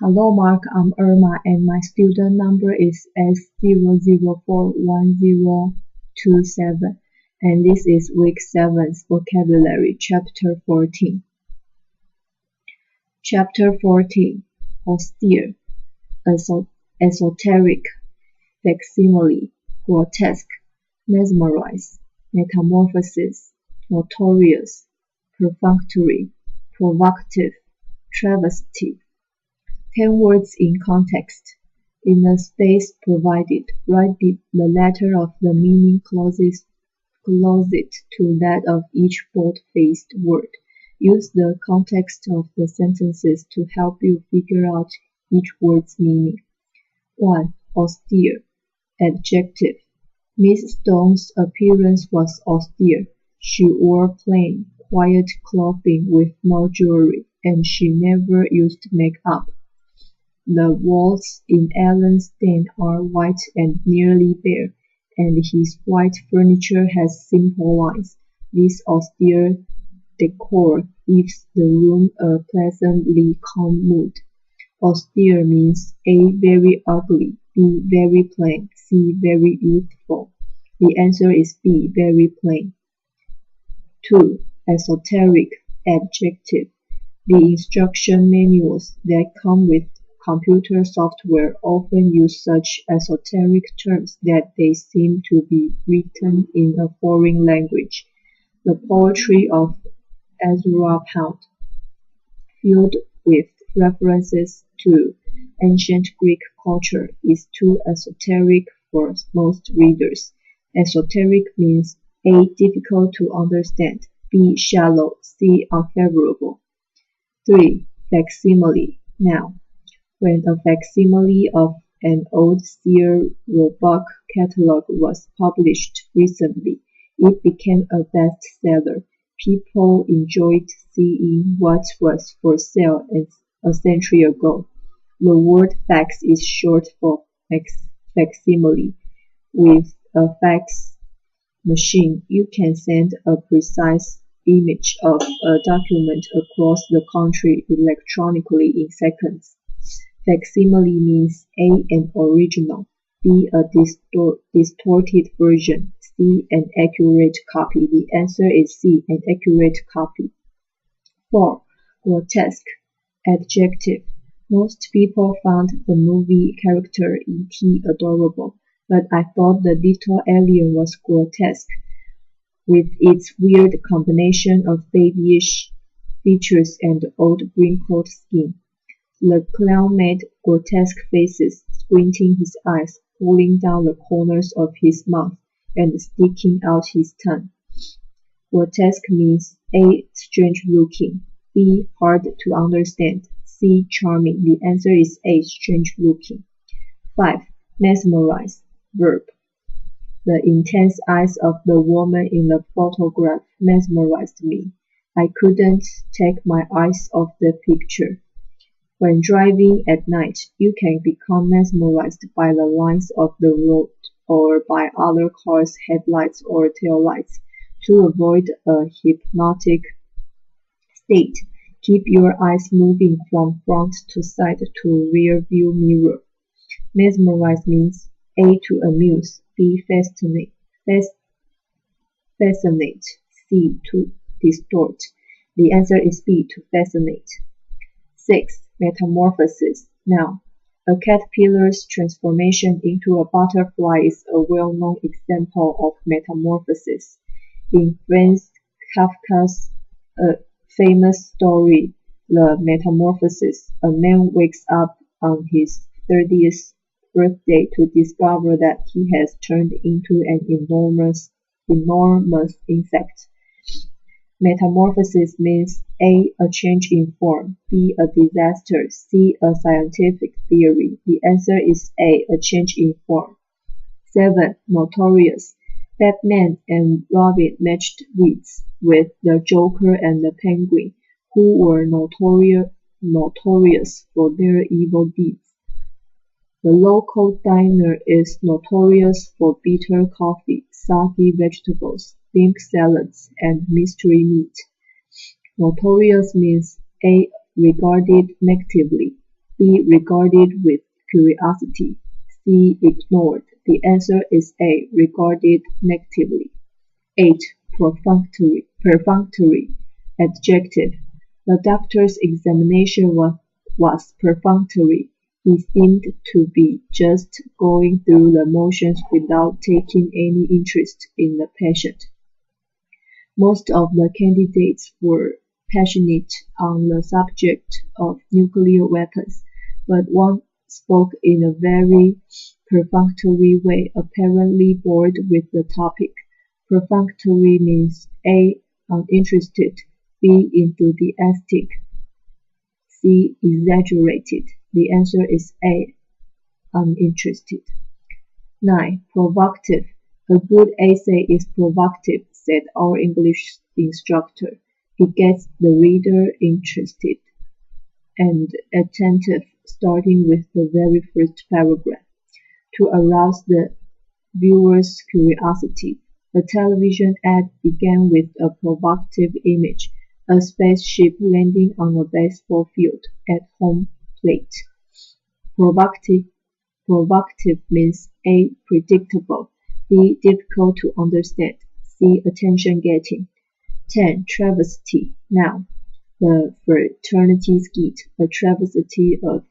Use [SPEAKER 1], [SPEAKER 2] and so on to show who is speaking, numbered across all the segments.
[SPEAKER 1] Hello Mark, I'm Irma and my student number is S0041027 and this is week 7's vocabulary chapter 14. Chapter 14 Austere, Esoteric, Facsimile, Grotesque, Mesmerize, Metamorphosis, Notorious, Perfunctory, Provocative, Travesty. 10 words in context. In the space provided, write the letter of the meaning closest to that of each bold-faced word. Use the context of the sentences to help you figure out each word's meaning. 1. Austere. Adjective. Miss Stone's appearance was austere. She wore plain, quiet clothing with no jewelry, and she never used makeup. The walls in Alan's den are white and nearly bare, and his white furniture has simple lines. This austere decor gives the room a pleasantly calm mood. Austere means A. Very ugly, B. Very plain, C. Very youthful. The answer is B. Very plain. 2. Esoteric. Adjective. The instruction manuals that come with computer software often use such esoteric terms that they seem to be written in a foreign language. The poetry of Ezra Pound, filled with references to ancient Greek culture, is too esoteric for most readers. Esoteric means A. Difficult to understand, B. Shallow, C. Unfavorable. 3. Facsimile. Now, when a facsimile of an old Sears Roebuck catalog was published recently, it became a bestseller. People enjoyed seeing what was for sale a century ago. The word fax is short for facsimile. With a fax machine, you can send a precise image of a document across the country electronically in seconds. Facsimile means A. An original, B. A distorted version, C. An accurate copy. The answer is C. An accurate copy. 4. Grotesque. Adjective. Most people found the movie character E.T. adorable, but I thought the little alien was grotesque, with its weird combination of babyish features and old wrinkled skin. The clown made grotesque faces, squinting his eyes, pulling down the corners of his mouth, and sticking out his tongue. Grotesque means A. Strange looking, B. Hard to understand, C. Charming. The answer is A. Strange looking. 5. Mesmerize. Verb. The intense eyes of the woman in the photograph mesmerized me. I couldn't take my eyes off the picture. When driving at night, you can become mesmerized by the lines of the road or by other cars' headlights or taillights. To avoid a hypnotic state, keep your eyes moving from front to side to rear view mirror. Mesmerize means A. To amuse, B. Fascinate, C. To distort. The answer is B. To fascinate. 6. Metamorphosis. Now, a caterpillar's transformation into a butterfly is a well-known example of metamorphosis. In Franz Kafka's famous story, The Metamorphosis, a man wakes up on his 30th birthday to discover that he has turned into an enormous insect. Metamorphosis means A. A change in form, B. A disaster, C. A scientific theory. The answer is A. A change in form. 7. Notorious. Batman and Robin matched wits with the Joker and the Penguin, who were notorious for their evil deeds. The local diner is notorious for bitter coffee, soggy vegetables, limp salads, and mystery meat. Notorious means A. Regarded negatively, B. Regarded with curiosity. C. Ignored. The answer is A. Regarded negatively. 8. Perfunctory. Adjective. The doctor's examination was perfunctory. He seemed to be just going through the motions without taking any interest in the patient. Most of the candidates were passionate on the subject of nuclear weapons, but one spoke in a very perfunctory way, apparently bored with the topic. Perfunctory means A. Uninterested, B. Enthusiastic, C. Exaggerated. The answer is A. Uninterested. 9. Provocative. A good essay is provocative, said our English instructor. It gets the reader interested and attentive, starting with the very first paragraph. To arouse the viewer's curiosity, the television ad began with a provocative image, a spaceship landing on a baseball field at home plate. Provocative means A. Predictable, B. Difficult to understand, C. Attention-getting. 10. Travesty. Noun. The fraternity skit, a travesty of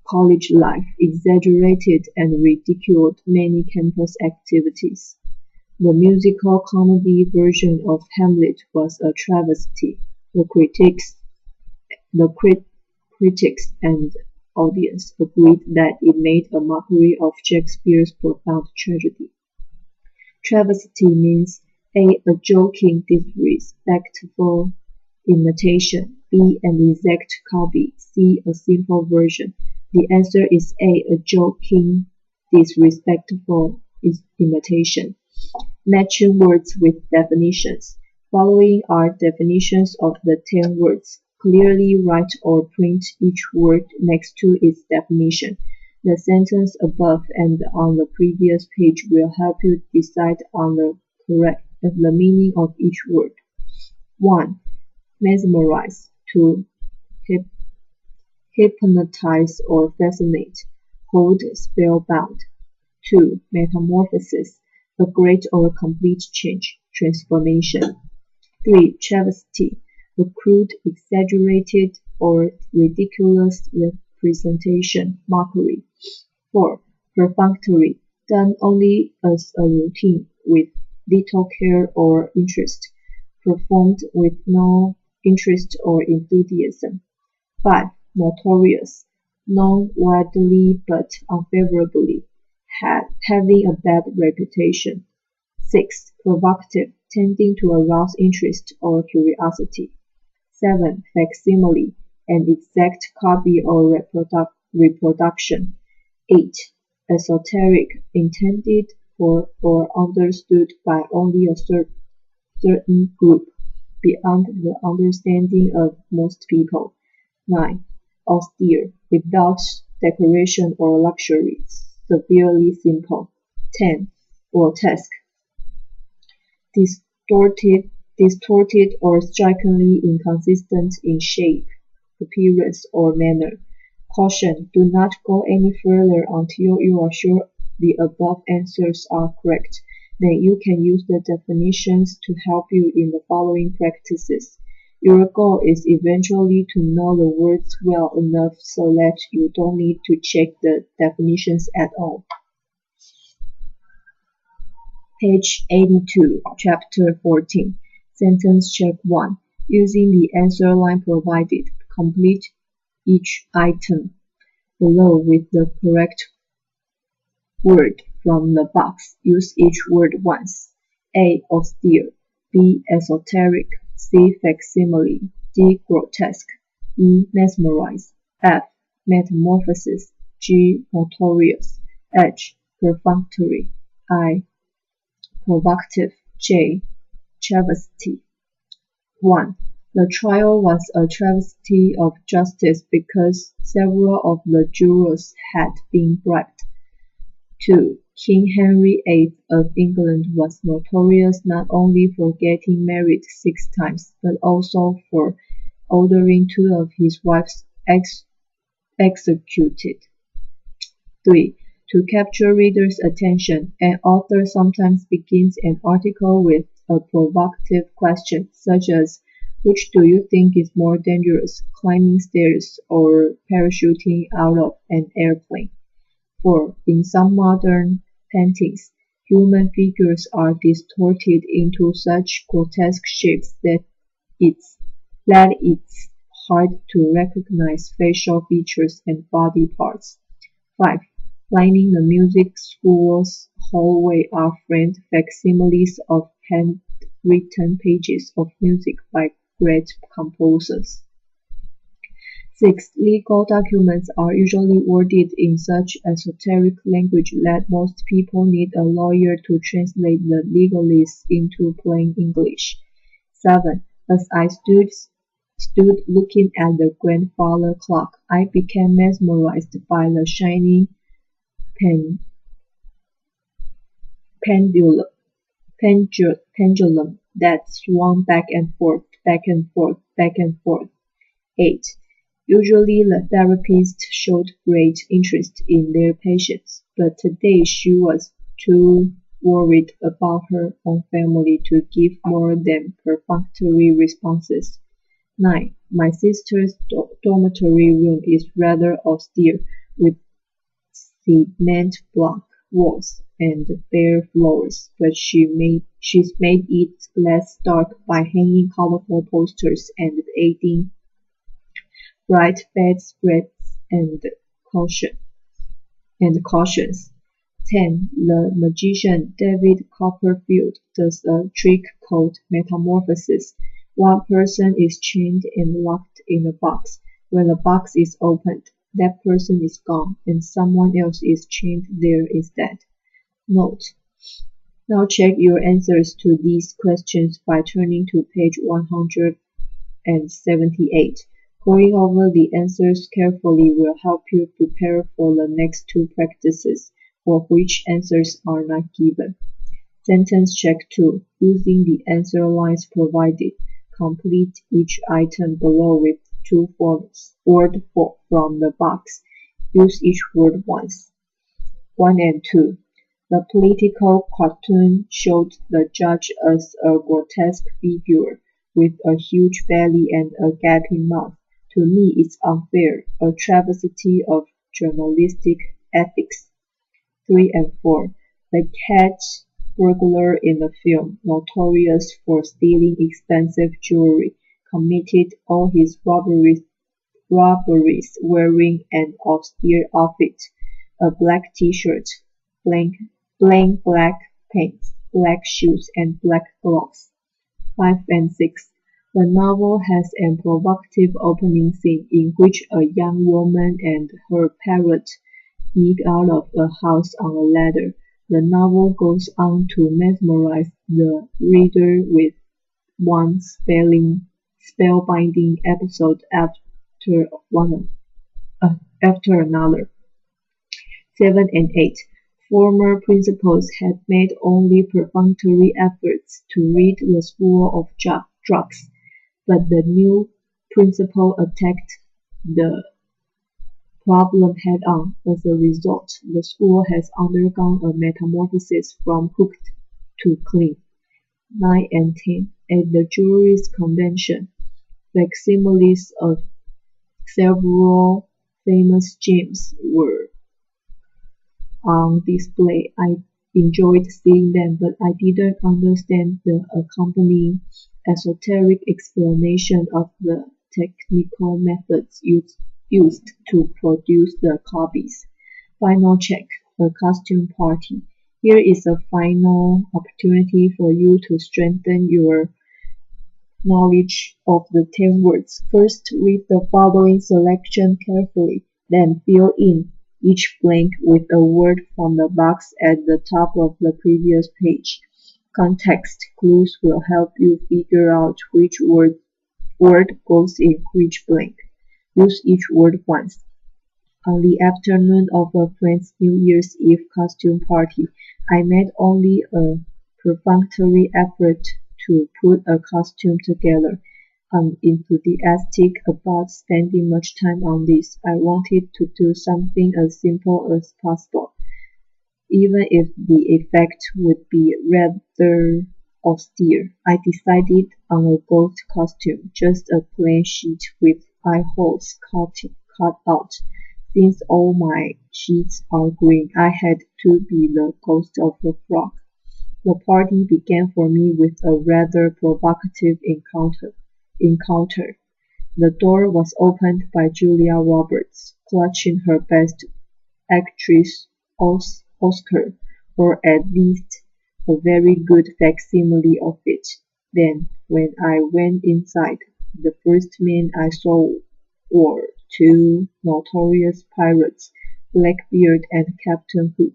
[SPEAKER 1] college life, exaggerated and ridiculed many campus activities. The musical comedy version of Hamlet was a travesty. The critics and audience agreed that it made a mockery of Shakespeare's profound tragedy. Travesty means A. A joking, disrespectful imitation, B. An exact copy, C. A simple version. The answer is A. A joking, disrespectful imitation. Matching words with definitions. Following are definitions of the 10 words. Clearly write or print each word next to its definition. The sentence above and on the previous page will help you decide on the meaning of each word. 1. Mesmerize. To hypnotize or fascinate. Hold spellbound. 2. Metamorphosis. A great or complete change, transformation. 3. Travesty. A crude, exaggerated, or ridiculous representation, mockery. 4. Perfunctory. Done only as a routine, with little care or interest. Performed with no interest or enthusiasm. 5. Notorious. Known widely but unfavorably, having a bad reputation. 6. Provocative, tending to arouse interest or curiosity. 7. Facsimile, an exact copy or reproduction. 8. Esoteric, intended for or understood by only a certain group, beyond the understanding of most people. 9. Austere, without decoration or luxury, severely simple. 10. Grotesque, distorted or strikingly inconsistent in shape, appearance, or manner. Caution: do not go any further until you are sure the above answers are correct. Then you can use the definitions to help you in the following practices. Your goal is eventually to know the words well enough so that you don't need to check the definitions at all. Page 82, Chapter 14. Sentence check 1. Using the answer line provided, complete each item below with the correct word from the box. Use each word once. A. Austere. B. Esoteric. C. Facsimile. D. Grotesque. E. Mesmerize. F. Metamorphosis. G. Notorious. H. Perfunctory. I. Provocative. J. Travesty. 1. The trial was a travesty of justice because several of the jurors had been bribed. 2. King Henry VIII of England was notorious not only for getting married 6 times, but also for ordering 2 of his wife's executed. 3. To capture readers' attention, an author sometimes begins an article with a provocative question, such as, which do you think is more dangerous, climbing stairs or parachuting out of an airplane? 4. In some modern paintings, human figures are distorted into such grotesque shapes that it's hard to recognize facial features and body parts. 5. Lining the music school's hallway are framed facsimiles of handwritten pages of music by great composers. 6. Legal documents are usually worded in such esoteric language that most people need a lawyer to translate the legalese into plain English. 7. As I stood looking at the grandfather clock, I became mesmerized by the shining pen, pendulum that swung back and forth, back and forth, back and forth. 8. Usually the therapist showed great interest in their patients, but today she was too worried about her own family to give more than perfunctory responses. 9. My sister's dormitory room is rather austere, with cement block walls and bare floors, but she's made it less dark by hanging colorful posters and adding bright bedspreads and cautions. 10. The magician David Copperfield does a trick called metamorphosis. One person is chained and locked in a box. When the box is opened, that person is gone, and someone else is chained there instead. Note: now check your answers to these questions by turning to page 178. Going over the answers carefully will help you prepare for the next two practices, for which answers are not given. Sentence check 2. Using the answer lines provided, complete each item below with two words from the box. Use each word once. 1 and 2. The political cartoon showed the judge as a grotesque figure with a huge belly and a gaping mouth. To me, it's unfair, a travesty of journalistic ethics. 3 and 4. The cat burglar in the film, notorious for stealing expensive jewelry, committed all his robberies wearing an austere outfit, a black t-shirt, plain black pants, black shoes, and black gloves. 5 and 6. The novel has a provocative opening scene in which a young woman and her parrot sneak out of a house on a ladder. The novel goes on to mesmerize the reader with one spellbinding episode after another. 7 and 8. Former principals had made only perfunctory efforts to rid the school of drugs, but the new principal attacked the problem head-on. As a result, the school has undergone a metamorphosis from hooked to clean. 9 and 10. At the jury's convention, facsimiles of several famous gems were on display. I enjoyed seeing them, but I didn't understand the accompanying esoteric explanation of the technical methods used to produce the copies. Final check, a costume party. Here is a final opportunity for you to strengthen your knowledge of the 10 words. First, read the following selection carefully, then fill in each blank with a word from the box at the top of the previous page. Context clues will help you figure out which word goes in which blank. Use each word once. On the afternoon of a friend's New Year's Eve costume party, I made only a perfunctory effort to put a costume together. unenthusiastic about spending much time on this. I wanted to do something as simple as possible, even if the effect would be rather austere. I decided on a ghost costume, just a plain sheet with eye holes cut out. Since all my sheets are green, I had to be the ghost of a frog. The party began for me with a rather provocative encounter. The door was opened by Julia Roberts, clutching her Best Actress Oscar, or at least a very good facsimile of it. Then, when I went inside, the first men I saw were two notorious pirates, Blackbeard and Captain Hook.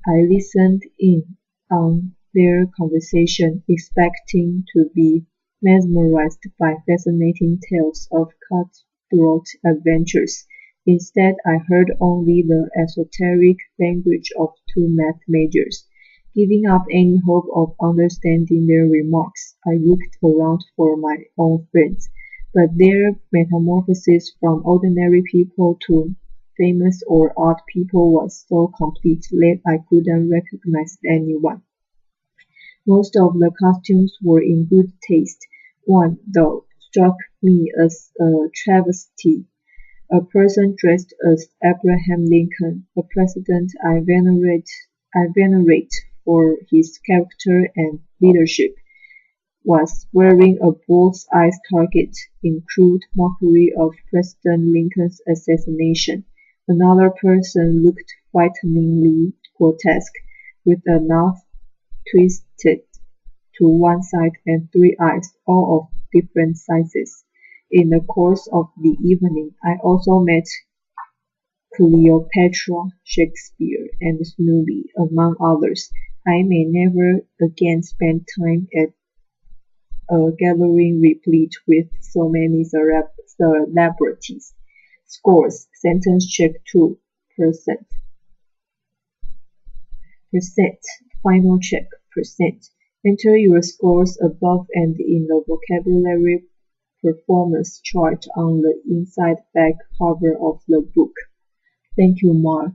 [SPEAKER 1] I listened in on their conversation, expecting to be mesmerized by fascinating tales of cutthroat adventures. Instead, I heard only the esoteric language of two math majors. Giving up any hope of understanding their remarks, I looked around for my own friends, but their metamorphosis from ordinary people to famous or odd people was so complete that I couldn't recognize anyone. Most of the costumes were in good taste. One, though, struck me as a travesty. A person dressed as Abraham Lincoln, a president I venerate for his character and leadership, was wearing a bull's-eye target, in crude mockery of President Lincoln's assassination. Another person looked frighteningly grotesque, with a mouth twisted to one side and three eyes, all of different sizes. In the course of the evening, I also met Cleopatra, Shakespeare, and Snoopy, among others. I may never again spend time at a gathering replete with so many celebrities. Scores. Sentence check 2%. Percent. Final check. Percent. Enter your scores above and in the vocabulary performance chart on the inside back cover of the book. Thank you, Mark.